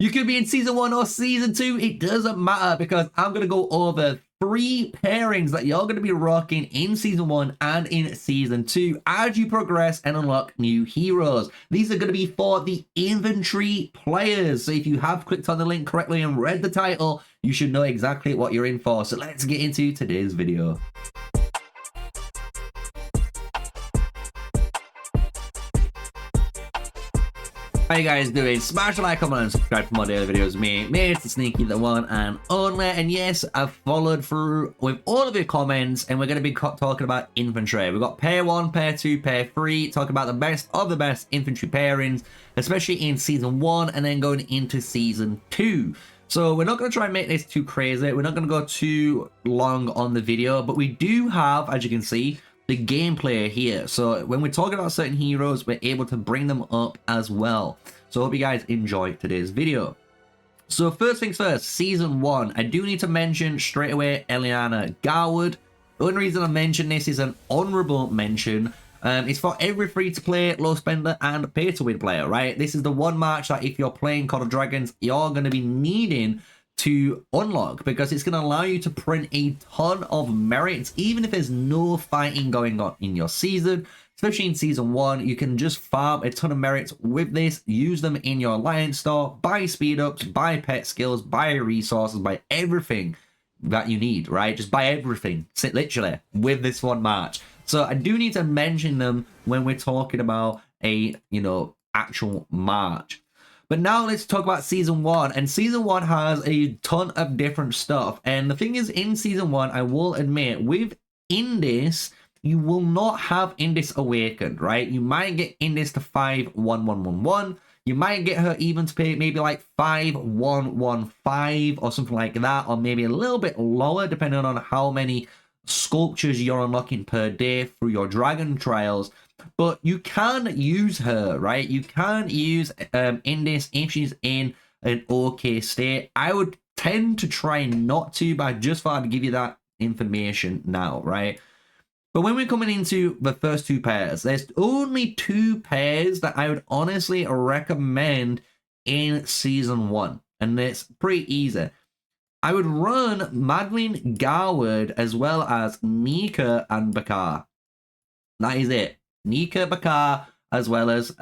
You could be in season 1 or season 2. It doesn't matter because I'm going to go over 3 pairings that you're going to be rocking in season 1 and in season 2 as you progress and unlock new heroes. These are going to be for the infantry players. So if you have clicked on the link correctly and read the title, you should know exactly what you're in for. So let's get into today's video. How you guys doing? Smash the like, comment, and subscribe for more daily videos. Me, MrSneakyy, the one and only. And yes, I've followed through with all of your comments, and we're going to be talking about infantry. We've got pair 1, pair 2, pair 3, talking about the best of the best infantry pairings, especially in season 1 and then going into season 2. So we're not going to try and make this too crazy. We're not going to go too long on the video, but we do have, as you can see, the gameplay here. So when we're talking about certain heroes, we're able to bring them up as well. So I hope you guys enjoy today's video. So first things first, season 1. I do need to mention straight away Eliana Garwood. The only reason I mention this is an honorable mention. It's for every free-to-play, low spender, and pay-to-win player, right? This is the one match that if you're playing Call of Dragons, you're going to be needing to unlock, because it's going to allow you to print a ton of merits even if there's no fighting going on in your season. Especially in season 1, you can just farm a ton of merits with this, use them in your alliance store, buy speed ups, buy pet skills, buy resources, buy everything that you need, right? Just buy everything, literally, with this one match. So I do need to mention them when we're talking about a, actual match. But now let's talk about season 1. And season 1 has a ton of different stuff. And the thing is, in season 1, I will admit, with Indis, you will not have Indis awakened, right? You might get Indis to 5-1-1-1-1. You might get her even to pay maybe like 5-1-1-5 or something like that. Or maybe a little bit lower, depending on how many sculptures you're unlocking per day through your dragon trials. But you can use her, right? You can use Indis if she's in an okay state. I would tend to try not to, but I just thought I'd give you that information now, right? But when we're coming into the first 2 pairs, there's only 2 pairs that I would honestly recommend in season 1. And it's pretty easy. I would run Madeline Garwood as well as Nika and Bakar. That is it. Nika, Bakar, as well as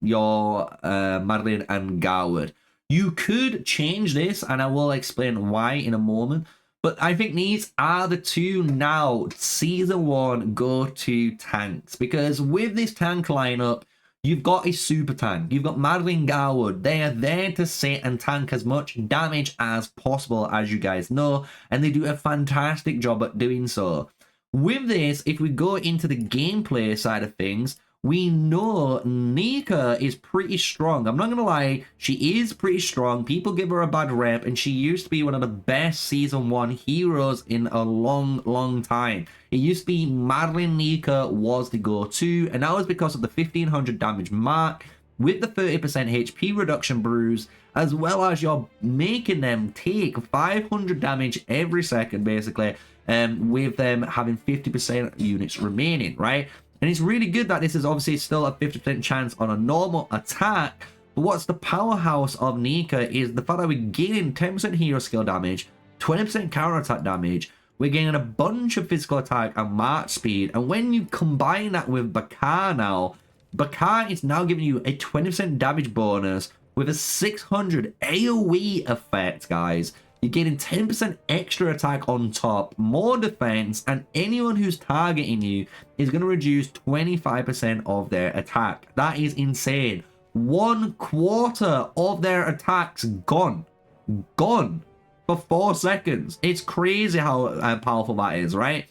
your Madeline and Garwood. You could change this, and I will explain why in a moment. But I think these are the 2 now season 1 go-to tanks. Because with this tank lineup, you've got a super tank. You've got Madeline Garwood. They are there to sit and tank as much damage as possible, as you guys know. And they do a fantastic job at doing so. With this, if we go into the gameplay side of things, we know Nika is pretty strong. I'm not going to lie, she is pretty strong. People give her a bad rep, and she used to be one of the best season 1 heroes in a long time. It used to be Madeline Nika was the go-to, and that was because of the 1500 damage mark with the 30% HP reduction brews, as well as you're making them take 500 damage every second, basically, with them having 50% units remaining, right? And it's really good that this is obviously still a 50% chance on a normal attack. But what's the powerhouse of Nika is the fact that we're gaining 10% hero skill damage, 20% counter attack damage, we're getting a bunch of physical attack and march speed. And when you combine that with Bakar now, Bakar is now giving you a 20% damage bonus with a 600 AoE effect, guys. You're getting 10% extra attack on top, more defense, and anyone who's targeting you is going to reduce 25% of their attack. That is insane. 1/4 of their attacks gone for 4 seconds. It's crazy how powerful that is, right?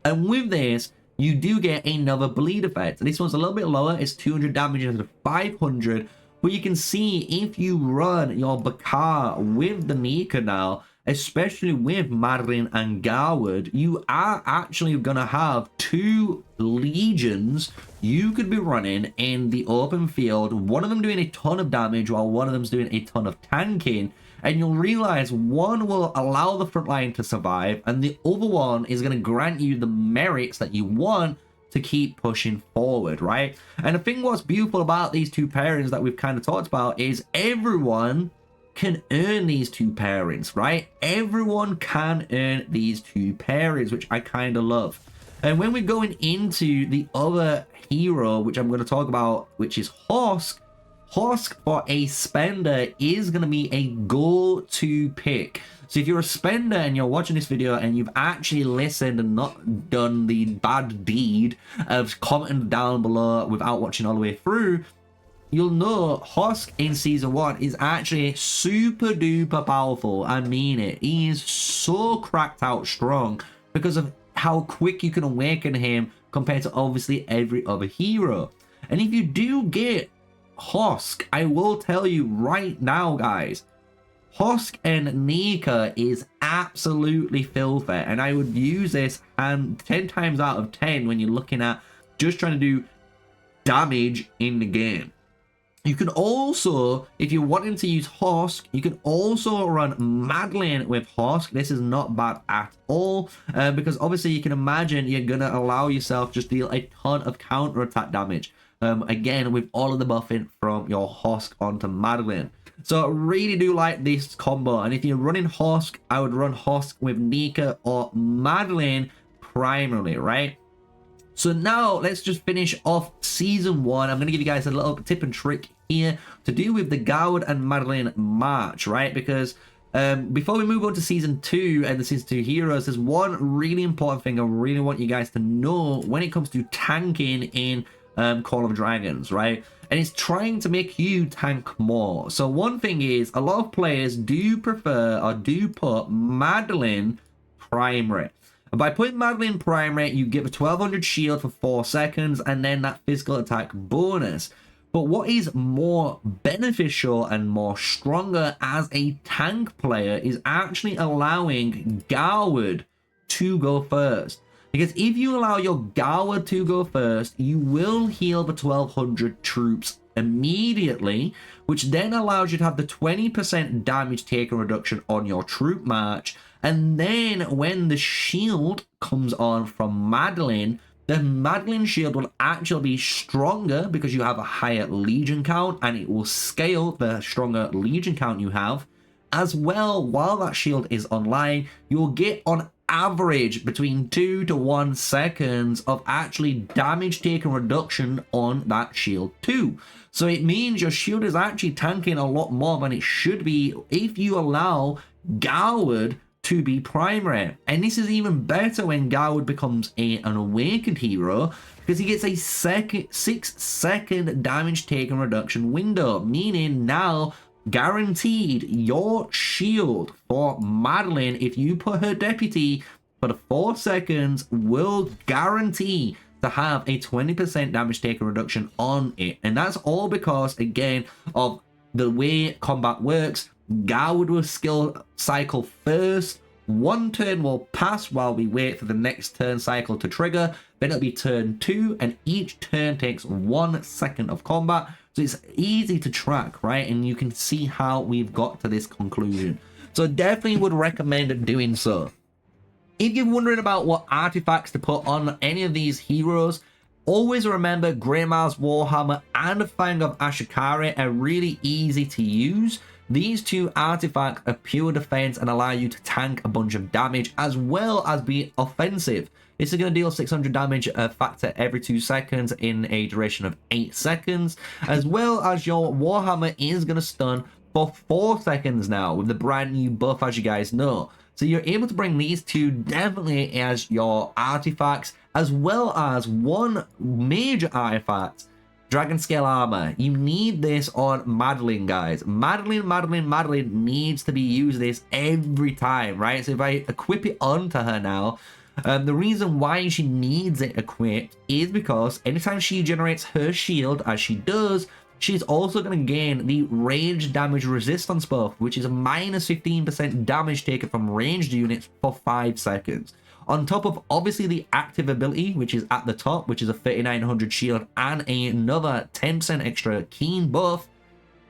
And with this, you do get another bleed effect. This one's a little bit lower. It's 200 damage instead of 500. But you can see if you run your Bakar with the Nika now, especially with Madeline and Garwood, you are actually going to have 2 legions you could be running in the open field. One of them doing a ton of damage while one of them's doing a ton of tanking. And you'll realize one will allow the front line to survive, and the other one is going to grant you the merits that you want to keep pushing forward, right? And I think what's beautiful about these 2 pairings that we've kind of talked about is everyone can earn these 2 pairings, right? Everyone can earn these 2 pairings, which I kind of love. And when we're going into the other hero, which I'm going to talk about, which is Hosk, Hosk for a spender is going to be a go-to pick. So if you're a spender and you're watching this video and you've actually listened and not done the bad deed of commenting down below without watching all the way through, you'll know Hosk in season 1 is actually super duper powerful. I mean it. He is so cracked out strong because of how quick you can awaken him compared to obviously every other hero. And if you do get Hosk, I will tell you right now, guys, Hosk and MrSneakyy is absolutely filthy, and I would use this and 10 times out of 10 when you're looking at just trying to do damage in the game. You can also, if you're wanting to use Hosk, you can also run Madeline with Hosk. This is not bad at all, because obviously you can imagine you're going to allow yourself just deal a ton of counter attack damage. Again, with all of the buffing from your Hosk onto Madeline. So I really do like this combo. And if you're running Hosk, I would run Hosk with MrSneakyy or Madeline primarily, right? So now let's just finish off season 1. I'm going to give you guys a little tip and trick here to do with the Goward and Madeline March, right? Because before we move on to season 2 and the season 2 heroes, there's one really important thing I really want you guys to know when it comes to tanking in Call of Dragons, right? And it's trying to make you tank more. So one thing is, a lot of players do prefer or do put Madeline primary. And by putting Madeline primary, you give a 1200 shield for 4 seconds and then that physical attack bonus. But what is more beneficial and more stronger as a tank player is actually allowing Goward to go first. Because if you allow your Goward to go first, you will heal the 1200 troops immediately, which then allows you to have the 20% damage taken reduction on your troop march. And then when the shield comes on from Madeline, the Madeline shield will actually be stronger because you have a higher legion count, and it will scale the stronger legion count you have. As well, while that shield is online, you'll get on average between 2 to 1 seconds of actually damage taken reduction on that shield too. So it means your shield is actually tanking a lot more than it should be if you allow Goward to be primary. And this is even better when Goward becomes an awakened hero, because he gets a 6-second damage taken reduction window, meaning now guaranteed your shield for Madeline, if you put her deputy for the 4 seconds, will guarantee to have a 20% damage taken reduction on it. And that's all because, again, of the way combat works. Goward will skill cycle first. 1 turn will pass while we wait for the next turn cycle to trigger. Then it'll be turn 2, and each turn takes 1 second of combat. So it's easy to track, right? And you can see how we've got to this conclusion. So definitely would recommend doing so. If you're wondering about what artifacts to put on any of these heroes, always remember Greymar's Warhammer and Fang of Ashikari are really easy to use. These 2 artifacts are pure defense and allow you to tank a bunch of damage as well as be offensive. This is going to deal 600 damage factor every 2 seconds in a duration of 8 seconds, as well as your Warhammer is going to stun for 4 seconds now with the brand new buff, as you guys know. So you're able to bring these 2 definitely as your artifacts, as well as one major artifact, Dragon Scale Armor. You need this on Madeline, guys. Madeline needs to be used this every time, right? So if I equip it onto her now, the reason why she needs it equipped is because anytime she generates her shield, as she does, she's also going to gain the range damage resistance buff, which is a minus 15% damage taken from ranged units for 5 seconds. On top of obviously the active ability, which is at the top, which is a 3900 shield and another 10% extra keen buff,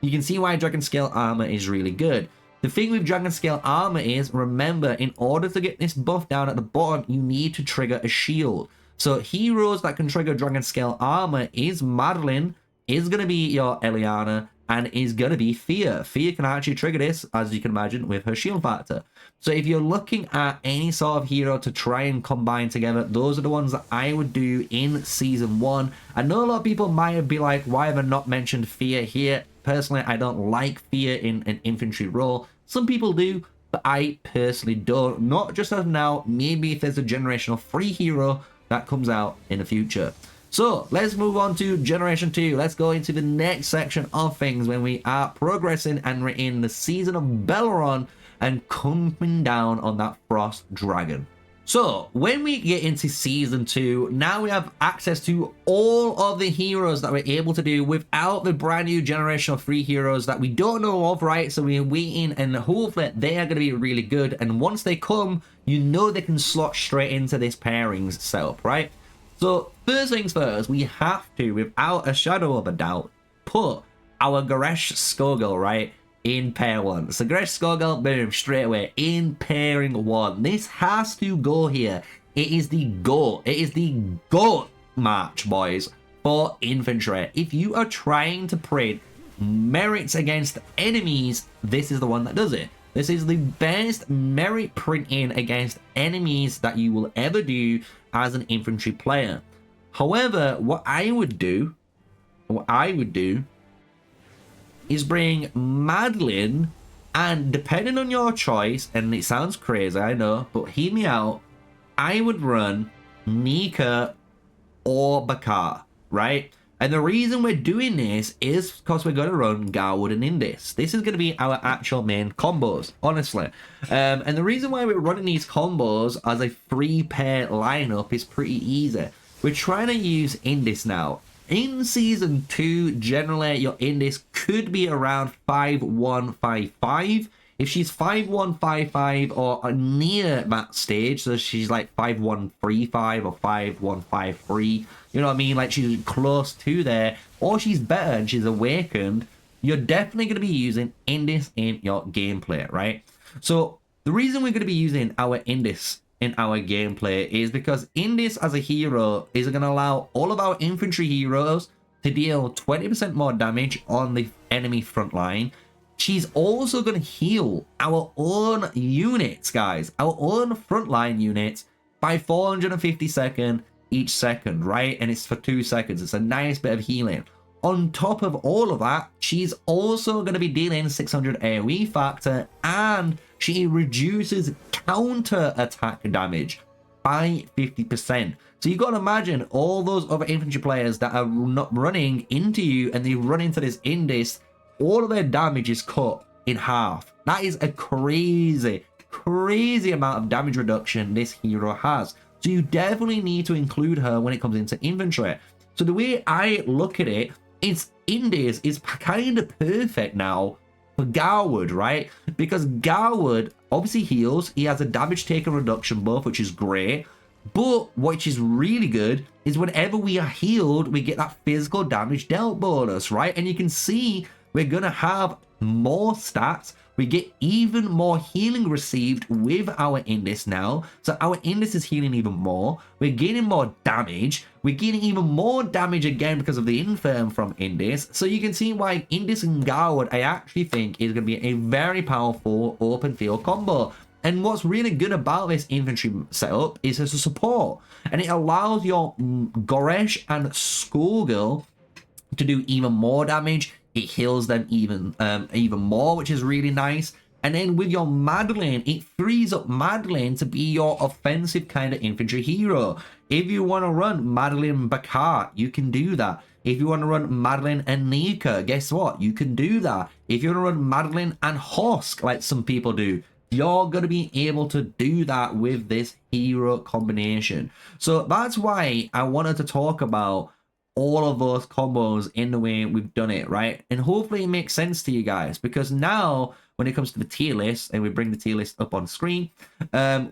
you can see why Dragon Scale Armor is really good. The thing with Dragon Scale Armor is, remember, in order to get this buff down at the bottom, you need to trigger a shield. So heroes that can trigger Dragon Scale Armor is Madeline, is going to be your Eliana, and is going to be Fear. Fear can actually trigger this, as you can imagine, with her shield factor. So if you're looking at any sort of hero to try and combine together, those are the ones that I would do in Season 1. I know a lot of people might be like, why have I not mentioned Fear here? Personally, I don't like Fear in an infantry role. Some people do, but I personally don't. Not just as of now, maybe if there's a generational free hero that comes out in the future. So let's move on to Generation 2. Let's go into the next section of things when we are progressing and we're in the season of Belleron and coming down on that Frost Dragon. So when we get into Season 2, now we have access to all of the heroes that we're able to do without the brand new generational 3 heroes that we don't know of, right? So we're waiting and hopefully they are going to be really good. And once they come, you know they can slot straight into this pairings setup, right? So first things first, we have to, without a shadow of a doubt, put our Goresh Skogel, right, in pair 1. So Goresh Skogel, boom, straight away, in pairing 1. This has to go here. It is the GOAT. It is the GOAT match, boys, for infantry. If you are trying to print merits against enemies, this is the one that does it. This is the best merit printing against enemies that you will ever do as an infantry player. However, what I would do is bring Madeline, and depending on your choice, and it sounds crazy, I know, but hear me out, I would run Nika or Bakar, right? And the reason we're doing this is because we're going to run Garwood and Indis. This is going to be our actual main combos, honestly. And the reason why we're running these combos as a 3-pair lineup is pretty easy. We're trying to use Indis now. In Season 2, generally, your Indis could be around 5-1-5-5. If she's 5-1-5-5 or near that stage, so she's like 5-1-3-5 or 5-1-5-3, you know what I mean? Like she's close to there, or she's better and she's awakened, you're definitely going to be using Indis in your gameplay, right? So the reason we're going to be using our Indis in our gameplay is because Indis as a hero is going to allow all of our infantry heroes to deal 20% more damage on the enemy front line. She's also going to heal our own units, guys, our own frontline units by 450 each second, right? And it's for 2 seconds. It's a nice bit of healing. On top of all of that, she's also going to be dealing 600 AoE factor, and she reduces counter attack damage by 50%. So you got to imagine all those other infantry players that are not running into you and they run into this Indis, all of their damage is cut in half. That is a crazy amount of damage reduction this hero has. So you definitely need to include her when it comes into infantry. So the way I look at it is Indis is kind of perfect now for Garwood, right? Because Garwood obviously heals. He has a damage taken reduction buff, which is great. But which is really good is whenever we are healed, we get that physical damage dealt bonus, right? And you can see we're going to have more stats. We get even more healing received with our Indis now. So our Indis is healing even more. We're getting more damage. We're getting even more damage again because of the Infirm from Indis. So you can see why Indis and Garwood, I actually think, is going to be a very powerful open field combo. And what's really good about this infantry setup is as a support. And it allows your Goresh and Skogel to do even more damage. It heals them even more, which is really nice. And then with your Madeline, it frees up Madeline to be your offensive kind of infantry hero. If you want to run Madeline Bakar, you can do that. If you want to run Madeline and Nika, guess what? You can do that. If you want to run Madeline and Hosk, like some people do, you're going to be able to do that with this hero combination. So that's why I wanted to talk about all of those combos in the way we've done it, right? And hopefully it makes sense to you guys, because now when it comes to the tier list, and we bring the tier list up on screen,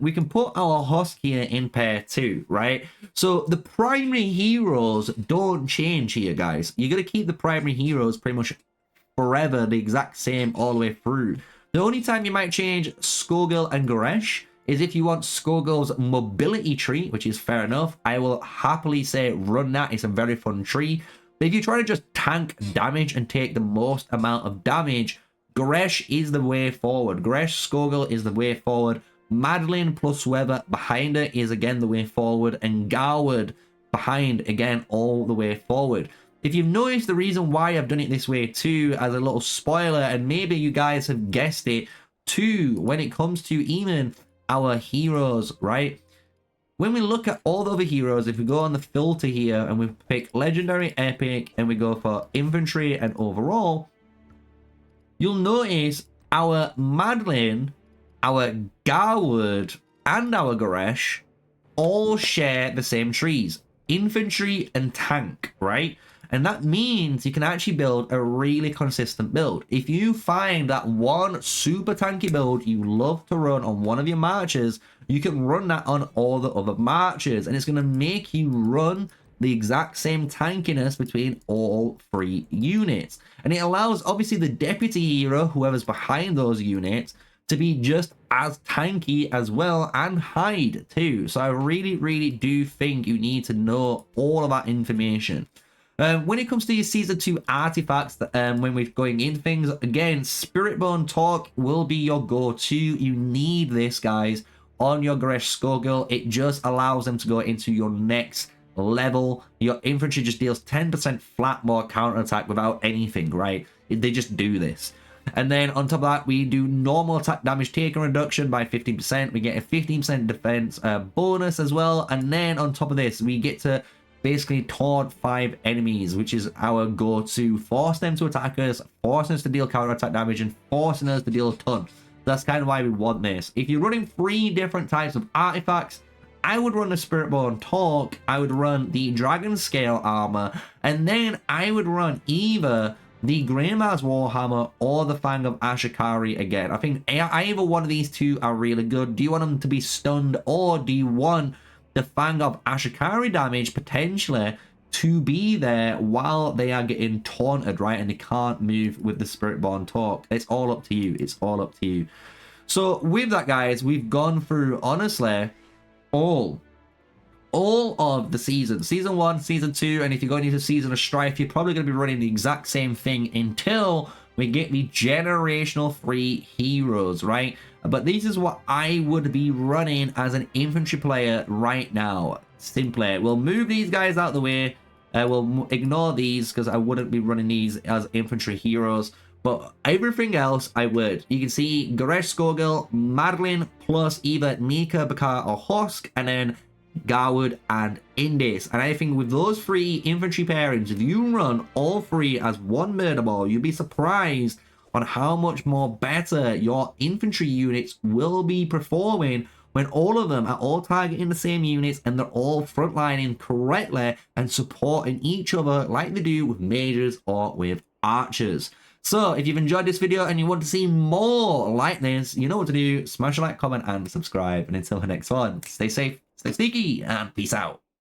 we can put our Hosk here in pair 2, right? So the primary heroes don't change here, guys. You're going to keep the primary heroes pretty much forever the exact same all the way through. The only time you might change Skogel and Goresh is if you want Skogel's mobility tree, which is fair enough. I will happily say run that. It's a very fun tree. But if you try to just tank damage and take the most amount of damage, Gresh is the way forward. Gresh Skogul is the way forward. Madeline plus whoever behind her is again the way forward. And Garwood behind, again, all the way forward. If you've noticed, the reason why I've done it this way too, as a little spoiler, and maybe you guys have guessed it too, when it comes to even our heroes, right? When we look at all the other heroes, if we go on the filter here and we pick legendary, epic, and we go for infantry and overall, you'll notice our Madeline, our Garwood, and our Gresh all share the same trees, infantry and tank, right? And that means you can actually build a really consistent build. If you find that one super tanky build you love to run on one of your marches, you can run that on all the other marches, and it's going to make you run the exact same tankiness between all three units. And it allows, obviously, the deputy hero, whoever's behind those units, to be just as tanky as well, and hide too. So I really do think you need to know all of that information. When it comes to your Season 2 artifacts, when we're going into things, again, Spiritbone Talk will be your go-to. You need this, guys, on your Gresh Skogul. It just allows them to go into your next level. Your infantry just deals 10% flat more counterattack without anything, right? They just do this. And then on top of that, we do normal attack damage taken reduction by 15%. We get a 15% defense bonus as well. And then on top of this, we get to basically taunt 5 enemies, which is our go-to. Force them to attack us, forcing us to deal counter-attack damage, and forcing us to deal a ton. That's kind of why we want this. If you're running 3 different types of artifacts, I would run the Spiritborn Talk, I would run the Dragon Scale Armor, and then I would run either the Greyma's Warhammer or the Fang of Ashikari again. I think either one of these two are really good. Do you want them to be stunned, or do you want the Fang of Ashikari damage potentially to be there while they are getting taunted, right? And they can't move with the Spiritborn Talk. It's all up to you. It's all up to you. So with that, guys, we've gone through, honestly, all of the seasons. Season 1, Season 2, and if you're going into Season of Strife, you're probably going to be running the exact same thing until we get the Generational 3 heroes, right? But this is what I would be running as an infantry player right now. Simply, we'll move these guys out of the way. We'll ignore these because I wouldn't be running these as infantry heroes. But everything else, I would. You can see Gresh Skogul, Madeline, plus either Nika, Bakar, or Husk, and then Garwood and Indis. And I think with those 3 infantry pairings, if you run all 3 as one murder ball, you'll be surprised on how much more better your infantry units will be performing when all of them are all targeting the same units and they're all frontlining correctly and supporting each other like they do with mages or with archers. So if you've enjoyed this video and you want to see more like this, you know what to do. Smash a like, comment, and subscribe. And until the next one, stay safe, stay sneaky, and peace out.